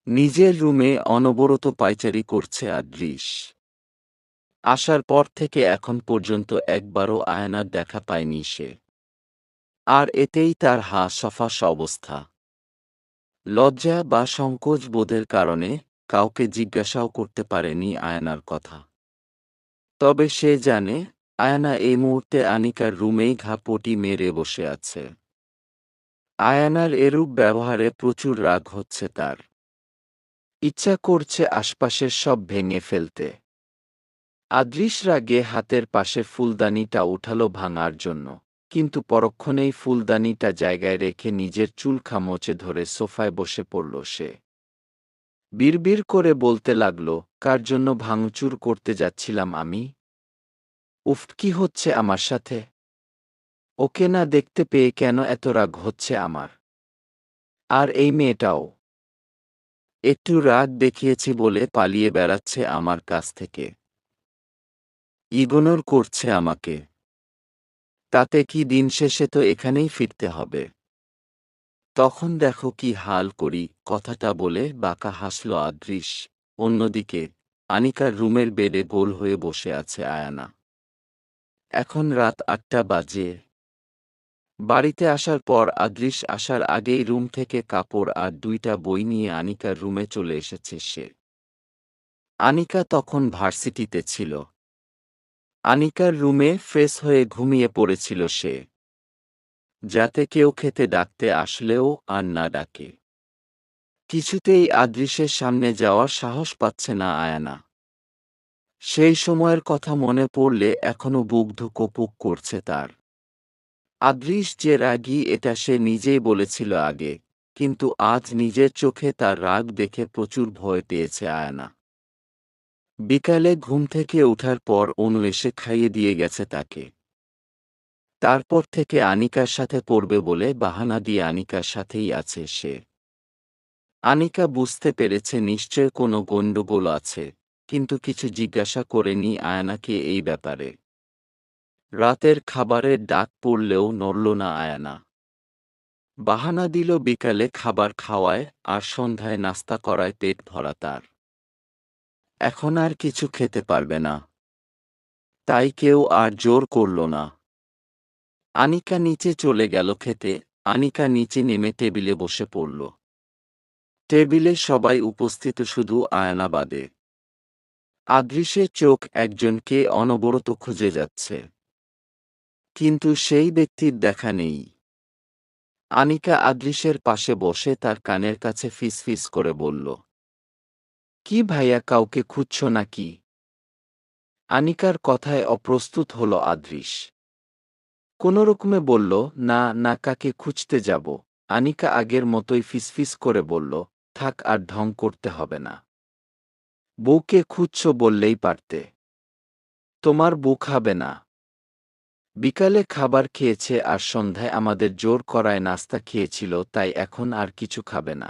নিজের রুমে অনবরত পায়চারি করছে আদৃশ। আসার পর থেকে এখন পর্যন্ত একবারও আয়নার দেখা পায়নি সে। আর এতেই তার হা-সফাস অবস্থা। লজ্জা বা সংকোচ বোধের কারণে কাউকে জিজ্ঞাসাও করতে পারেনি আয়নার কথা। তবে সে জানে, আয়না এই মুহূর্তে আনিকার রুমেই ঘাপটি মেরে বসে আছে। আয়নার এরূপ ব্যবহারে প্রচুর রাগ হচ্ছে তার। ইচ্ছা করছে আশপাশের সব ভেঙে ফেলতে। আদৃশ রাগে হাতের পাশে ফুলদানিটা উঠালো ভাঙার জন্য, কিন্তু পরক্ষণেই ফুলদানিটা জায়গায় রেখে নিজের চুল খামচে ধরে সোফায় বসে পড়ল সে। বিড়বিড় করে বলতে লাগল, কার জন্য ভাঙচুর করতে যাচ্ছিলাম আমি? উফ, কি হচ্ছে আমার সাথে? ওকে না দেখতে পেয়ে কেন এত রাগ হচ্ছে আমার? আর এই মেয়েটাও একটু রাগ দেখিয়েছি বলে পালিয়ে বেড়াচ্ছে আমার কাছ থেকে। ইগনোর করছে আমাকে। তাতে কি, দিন শেষে তো এখানেই ফিরতে হবে। তখন দেখো কি হাল করি। কথাটা বলে বাঁকা হাসল আদৃশ। অন্যদিকে আনিকার রুমের বেডে গোল হয়ে বসে আছে আয়ানা। এখন রাত ৮টা বাজে। বাড়িতে আসার পর আদৃশ আসার আগেই রুম থেকে কাপড় আর ২টা বই নিয়ে আনিকার রুমে চলে এসেছে সে। আনিকা তখন ভার্সিটিতে ছিল। আনিকার রুমে ফ্রেশ হয়ে ঘুমিয়ে পড়েছিল সে, যাতে কেউ খেতে ডাকতে আসলেও আর না ডাকে। কিছুতেই আদৃশের সামনে যাওয়ার সাহস পাচ্ছে না আয়ানা। সেই সময়ের কথা মনে পড়লে এখনো বুক ধুকপুক করছে তার। আদৃশ যে রাগী এটা সে নিজেই বলেছিল আগে, কিন্তু আজ নিজের চোখে তার রাগ দেখে প্রচুর ভয় পেয়েছে আয়ানা। বিকালে ঘুম থেকে ওঠার পর অনু এসে খাইয়ে দিয়ে গেছে তাকে। তারপর থেকে আনিকার সাথে পড়বে বলে বাহানা দিয়ে আনিকার সাথেই আছে সে। আনিকা বুঝতে পেরেছে নিশ্চয় কোনো গণ্ডগোল আছে, কিন্তু কিছু জিজ্ঞাসা করেনি আয়ানাকে এই ব্যাপারে। রাতের খাবারের ডাক পড়লেও নড়ল না আয়ানা। বাহানা দিল বিকালে খাবার খাওয়ায় আর সন্ধ্যায় নাস্তা করায় পেট ভরা তার। এখন আর কিছু খেতে পারবে না, তাই কেউ আর জোর করল না। আনিকা নিচে চলে গেল খেতে। আনিকা নিচে নেমে টেবিলে বসে পড়ল। টেবিলে সবাই উপস্থিত, শুধু আয়ানা বাদে। আদৃশের চোখ একজনকে অনবরত খুঁজে যাচ্ছে, কিন্তু সেই ব্যক্তির দেখা নেই। আনিকা আদৃশের পাশে বসে তার কানের কাছে ফিসফিস করে বলল, কি ভাইয়া, কাউকে খুঁজছ নাকি? আনিকার কথায় অপ্রস্তুত হল আদৃশ। কোনোরকমে বলল, না না, কাকে খুঁজতে যাব? আনিকা আগের মতোই ফিসফিস করে বলল, থাক, আর ঢং করতে হবে না। বউকে খুঁজছ বললেই পারতে। তোমার বউ খাবে না? বিকালে খাবার খেয়েছে আর সন্ধ্যায় আমাদের জোর করায় নাস্তা খেয়েছিল, তাই এখন আর কিছু খাবে না।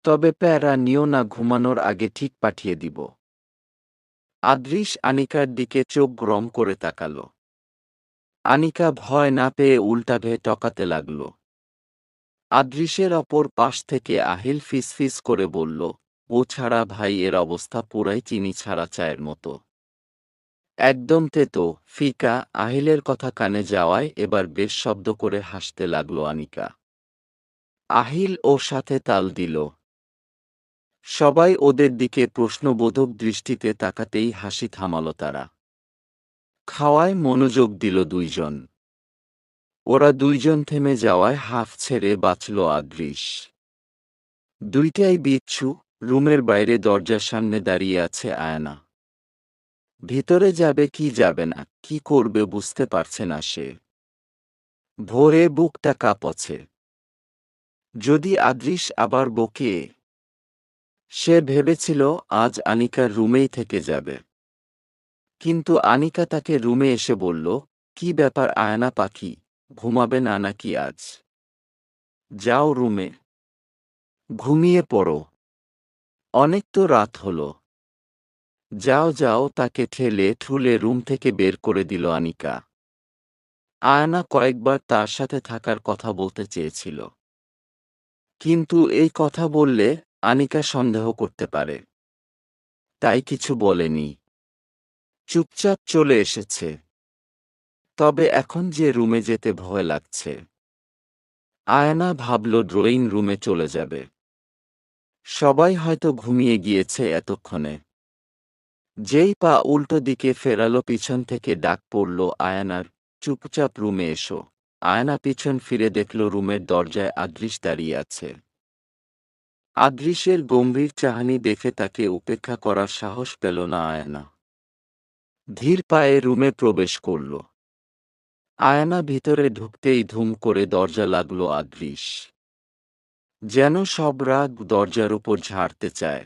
তবে প্যারা নিও না, ঘুমানোর আগে ঠিক পাঠিয়ে দিব। আদৃশ আনিকার দিকে চোখ গরম করে তাকাল। আনিকা ভয় না পেয়ে উল্টাভে টকাতে লাগল। আদৃশের অপর পাশ থেকে আহিল ফিসফিস করে বলল, ও ছাড়া ভাই, এর অবস্থা পুরাই চিনি ছাড়া চায়ের মতো। একদম তেতো, ফিকা। আহিলের কথা কানে যাওয়ায় এবার বেশ শব্দ করে হাসতে লাগল আনিকা। আহিল ওর সাথে তাল দিল। সবাই ওদের দিকে প্রশ্নবোধক দৃষ্টিতে তাকাতেই হাসি থামাল তারা। খাওয়ায় মনোযোগ দিল দুইজন। ওরা দুইজন থেমে যাওয়ায় হাঁফ ছেড়ে বাঁচল আদৃশ। দুইটাই বিচ্ছু। রুমের বাইরে দরজার সামনে দাঁড়িয়ে আছে আয়না। ভিতরে যাবে কি যাবে না, কি করবে বুঝতে পারছে না সে। ভোরে বুকটা কাঁপছে। যদি আদৃশ আবার বকে। সে ভেবেছিল আজ আনিকার রুমেই থেকে যাবে। কিন্তু আনিকা তাকে রুমে এসে বলল, কি ব্যাপার আয়না পাখি, ঘুমাবে না নাকি আজ? যাও রুমে, ঘুমিয়ে পড়ো। অনেক তো রাত হলো। যাও যাও। তাকে ঠেলে ঠুলে রুম থেকে বের করে দিল আনিকা। আয়না কয়েকবার তার সাথে থাকার কথা বলতে চেয়েছিল, কিন্তু এই কথা বললে আনিকা সন্দেহ করতে পারে, তাই কিছু বলেনি, চুপচাপ চলে এসেছে। তবে এখন যে রুমে যেতে ভয় লাগছে। আয়না ভাবল ড্রয়িং রুমে চলে যাবে। সবাই হয়তো ঘুমিয়ে গিয়েছে এতক্ষণে। যেই পা উল্টো দিকে ফেরালো পিছন থেকে ডাক পড়ল আয়নার, চুপচাপ রুমে এসো। আয়না পিছন ফিরে দেখল রুমের দরজায় আদৃশ দাঁড়িয়ে আছে। আদৃশের গম্ভীর চাহনি দেখে তাকে উপেক্ষা করার সাহস পেল না আয়না। ধীর পায়ে রুমে প্রবেশ করল। আয়না ভিতরে ঢুকতেই ধুম করে দরজা লাগল আদৃশ। যেন সব রাগ দরজার উপর ঝাড়তে চায়।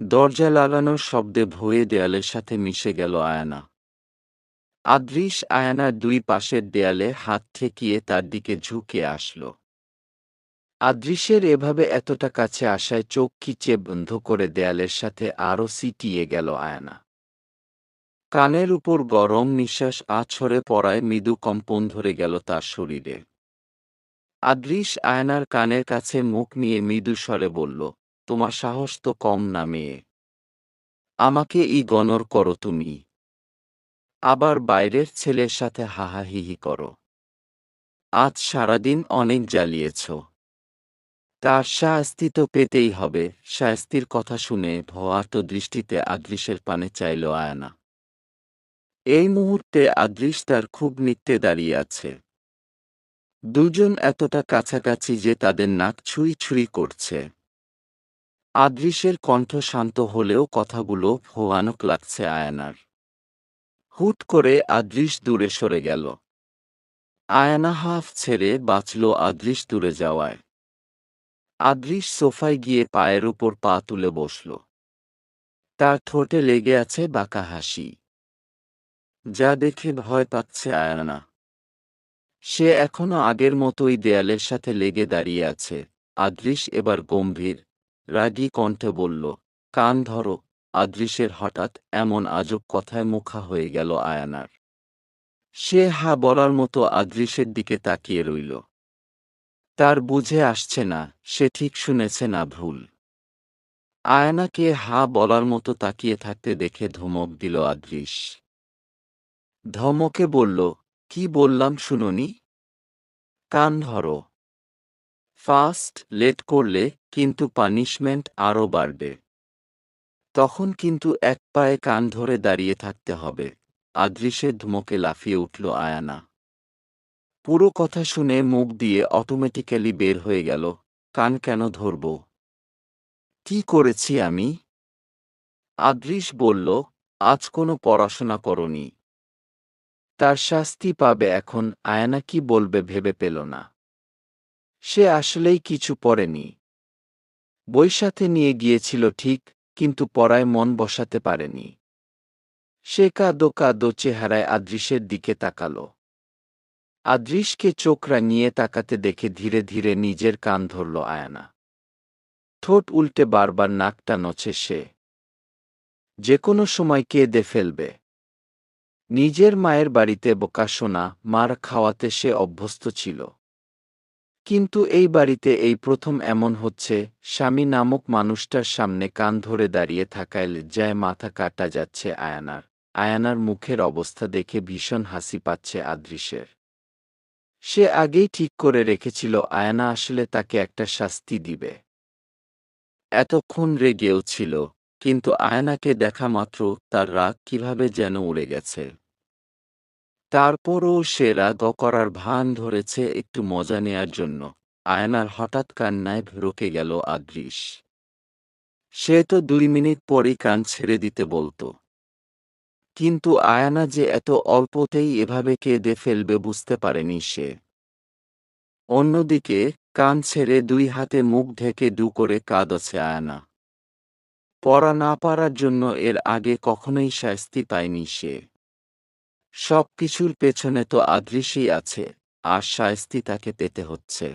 দরজা লাগানোর শব্দে ভয়ে দেয়ালের সাথে মিশে গেল আয়না। আদৃশ আয়নার দুই পাশের দেয়ালে হাত ঠেকিয়ে তার দিকে ঝুঁকে আসল। আদৃশের এভাবে এতটা কাছে আসায় চোখ খিচে বন্ধ করে দেয়ালের সাথে আরও সিটিয়ে গেল আয়না। কানের উপর গরম নিঃশ্বাস আছড়ে পড়ায় মৃদু কম্পন ধরে গেল তার শরীরে। আদৃশ আয়নার কানের কাছে মুখ নিয়ে মৃদু স্বরে বলল, তোমার সাহস তো কম না মেয়ে। আমাকে গণর করো তুমি। আবার বাইরের ছেলের সাথে হাহাহিহি করো। আজ সারাদিন অনেক জ্বালিয়েছ। তার শাস্তি তো পেতেই হবে। শাস্তির কথা শুনে ভয়ার্ত দৃষ্টিতে আদৃশের পানে চাইল আয়না। এই মুহূর্তে আদৃশ তার খুব নিত্যে দাঁড়িয়ে আছে। দুজন এতটা কাছাকাছি যে তাদের নাক ছুঁই ছুঁই করছে। আদৃশের কণ্ঠ শান্ত হলেও কথাগুলো ভয়ানক লাগছে আয়নার। হুট করে আদৃশ দূরে সরে গেল। আয়না হাফ ছেড়ে বাঁচল আদৃশ দূরে যাওয়ায়। আদৃশ সোফায় গিয়ে পায়ের উপর পা তুলে বসল। তার ঠোঁটে লেগে আছে বাঁকা হাসি, যা দেখে ভয় পাচ্ছে আয়না। সে এখনো আগের মতোই দেয়ালের সাথে লেগে দাঁড়িয়ে আছে। আদৃশ এবার গম্ভীর, রাগী কণ্ঠে বলল, কান ধরো। আদৃশের হঠাৎ এমন আজব কথায় মুখা হয়ে গেল আয়নার। সে হা বলার মতো আদৃশের দিকে তাকিয়ে রইল। তার বুঝে আসছে না সে ঠিক শুনেছে না ভুল। আয়নাকে হা বলার মতো তাকিয়ে থাকতে দেখে ধমক দিল আদৃশ। ধমকে বলল, কি বললাম শুনোনি? কান ধরো। ফাস্ট লেট করলে কিন্তু পানিশমেন্ট আরও বাড়বে। তখন কিন্তু এক পায়ে কান ধরে দাঁড়িয়ে থাকতে হবে। আদৃশের ধমকে লাফিয়ে উঠল আয়না। পুরো কথা শুনে মুখ দিয়ে অটোমেটিক্যালি বের হয়ে গেল, কান কেন ধরব? কি করেছি আমি? আদৃশ বলল, আজ কোনো পড়াশোনা করনি। তার শাস্তি পাবে এখন। আয়না কি বলবে ভেবে পেল না। সে আসলেই কিছু পড়েনি। বই সাথে নিয়ে গিয়েছিল ঠিক, কিন্তু পড়ায় মন বসাতে পারেনি। সে কাঁদো কাঁদো চেহারায় আদৃশের দিকে তাকাল। আদৃশকে চোখ রাঙিয়ে তাকাতে দেখে ধীরে ধীরে নিজের কান ধরল আয়না। ঠোঁট উল্টে বারবার নাকটা নছে সে। যে কোনো সময় কেঁদে ফেলবে। নিজের মায়ের বাড়িতে বোকাশোনা মার খাওয়াতে সে অভ্যস্ত ছিল। কিন্তু এই বাড়িতে এই প্রথম এমন হচ্ছে। স্বামী নামক মানুষটার সামনে কান ধরে দাঁড়িয়ে থাকায় লজ্জায় মাথা কাটা যাচ্ছে আয়নার। আয়নার মুখের অবস্থা দেখে ভীষণ হাসি পাচ্ছে আদৃশের। সে আগেই ঠিক করে রেখেছিল আয়না আসলে তাকে একটা শাস্তি দিবে। এতক্ষণ রেগেও ছিল, কিন্তু আয়নাকে দেখা মাত্র তার রাগ কিভাবে যেন উড়ে গেছে। তারপরও সে রাগ করার ভান ধরেছে একটু মজা নেয়ার জন্য। আয়নার হঠাৎ কান্নায় রুকে গেল আদৃশ। সে তো 2 মিনিট পরই কান ছেড়ে দিতে বলতো। কিন্তু আয়না যে এত অল্পতেই এভাবে কেঁদে ফেলবে বুঝতে পারেনি সে। অন্যদিকে কান ছেড়ে 2 হাতে মুখ ঢেকে ডু করে কাঁদছে আয়না। পড়া না পারার জন্য এর আগে কখনোই শাস্তি পায়নি সে। সব কিছুর পেছনে তো আদৃশই আছে, আর শাস্তি তাকে পেতে হচ্ছে।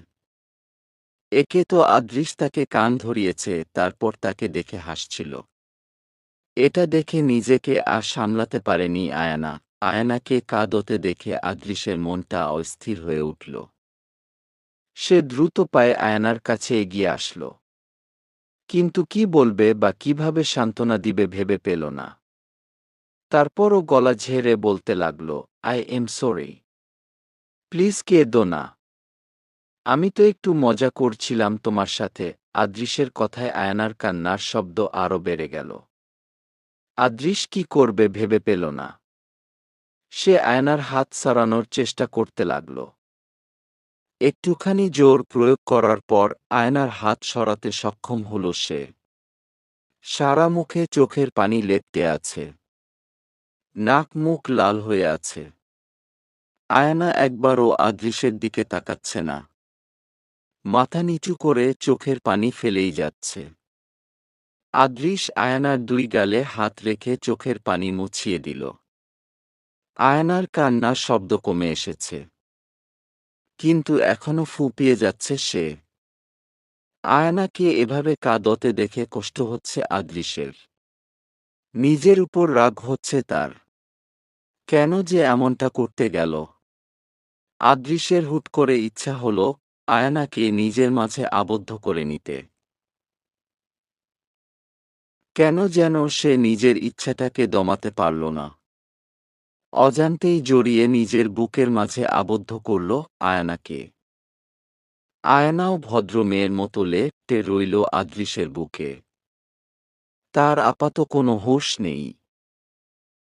একে তো আদৃশ তাকে কান ধরিয়েছে, তারপর তাকে দেখে হাসছিল। এটা দেখে নিজেকে আর সামলাতে পারেনি আয়না। আয়নাকে কাঁদতে দেখে আদৃশের মনটা অস্থির হয়ে উঠল। সে দ্রুত পায়ে আয়নার কাছে এগিয়ে আসল। কিন্তু কি বলবে বা কিভাবে সান্ত্বনা দিবে ভেবে পেল না। তারপরও গলা ঝেড়ে বলতে লাগল, আই এম সরি। প্লিজ কেঁদো না। আমি তো একটু মজা করছিলাম তোমার সাথে। আদৃশের কথায় আয়নার কান্নার শব্দ আরও বেড়ে গেল। আদৃশ কি করবে ভেবে পেল না। সে আয়নার হাত সরানোর চেষ্টা করতে লাগল। একটুখানি জোর প্রয়োগ করার পর আয়নার হাত সরাতে সক্ষম হল সে। সারা মুখে চোখের পানি লেপ্টে আছে। নাক মুখ লাল হয়ে আছে। আয়না একবারও আদৃশের দিকে তাকাচ্ছে না। মাথা নিচু করে চোখের পানি ফেলেই যাচ্ছে। আদৃশ আয়নার দুই গালে হাত রেখে চোখের পানি মুছিয়ে দিল। আয়নার কান্নার শব্দ কমে এসেছে। কিন্তু এখনো ফুঁপিয়ে যাচ্ছে সে। আয়নাকে এভাবে কাঁদতে দেখে কষ্ট হচ্ছে আদৃশের। নিজের উপর রাগ হচ্ছে তার। কেন যে এমনটা করতে গেল। আদৃশের হুট করে ইচ্ছা হল আয়নাকে নিজের মাঝে আবদ্ধ করে নিতে। কেন যেন সে নিজের ইচ্ছাটাকে দমাতে পারল না। অজান্তেই জড়িয়ে নিজের বুকের মাঝে আবদ্ধ করল আয়নাকে। আয়নাও ভদ্র মেয়ের মতো লেপ্টে রইল আদৃশের বুকে। তার আপাত কোনো হুঁশ নেই।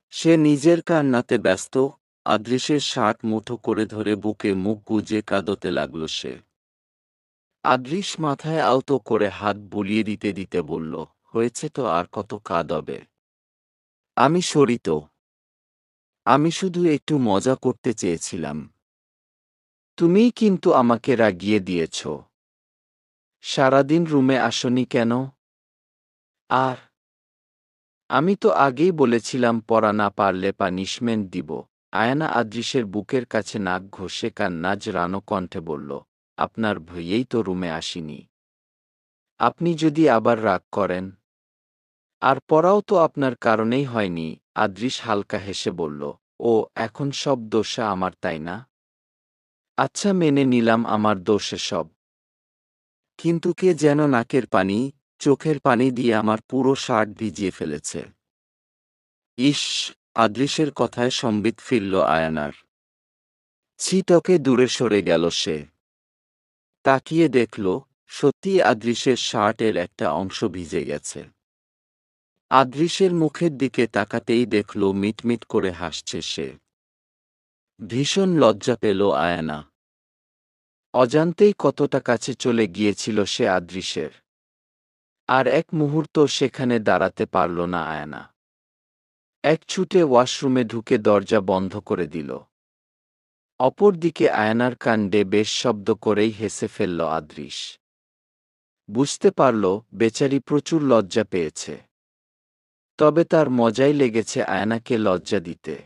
সে নিজের কান্নাতে ব্যস্ত। আদৃশের শার্ট মুঠো করে ধরে বুকে মুখ গুজে কাঁদতে লাগল সে। আদৃশ মাথায় আলতো করে হাত বুলিয়ে দিতে দিতে বলল, হয়েছে তো, আর কত কাঁদবে। আমি সরি তো। আমি শুধু একটু মজা করতে চেয়েছিলাম। তুমিই কিন্তু আমাকে রাগিয়ে দিয়েছ। সারাদিন রুমে আসনি কেন? আর আমি তো আগেই বলেছিলাম পড়া না পারলে পানিশমেন্ট দিব। আয়না আদৃশের বুকের কাছে নাক ঘষে কান্না জড়ানো কণ্ঠে বলল, আপনার ভয়েই তো রুমে আসিনি। আপনি যদি আবার রাগ করেন। আর পড়াও তো আপনার কারণেই হয়নি। আদৃশ হালকা হেসে বলল, ও এখন সব দোষা আমার, তাই না? আচ্ছা, মেনে নিলাম আমার দোষে সব। কিন্তু কে যেন নাকের পানি, চোখের পানি দিয়ে আমার পুরো শার্ট ভিজিয়ে ফেলেছে। ইস! আদৃশের কথায় সম্বিত ফিরল আয়নার। ছিটকে দূরে সরে গেল সে। তাকিয়ে দেখল, সত্যিই আদৃশের শার্টের একটা অংশ ভিজে গেছে। আদৃশের মুখের দিকে তাকাতেই দেখল মিটমিট করে হাসছে সে। ভীষণ লজ্জা পেল আয়না। অজান্তেই কতটা কাছে চলে গিয়েছিল সে আদৃশের। আর এক মুহূর্ত সেখানে দাঁড়াতে পারল না আয়না। এক ছুটে ওয়াশরুমে ঢুকে দরজা বন্ধ করে দিল। অপরদিকে আয়নার কাণ্ডে বেশ শব্দ করেই হেসে ফেলল আদৃশ। বুঝতে পারল বেচারি প্রচুর লজ্জা পেয়েছে। তবে তার মজাই লেগেছে আয়নাকে লজ্জা দিতে।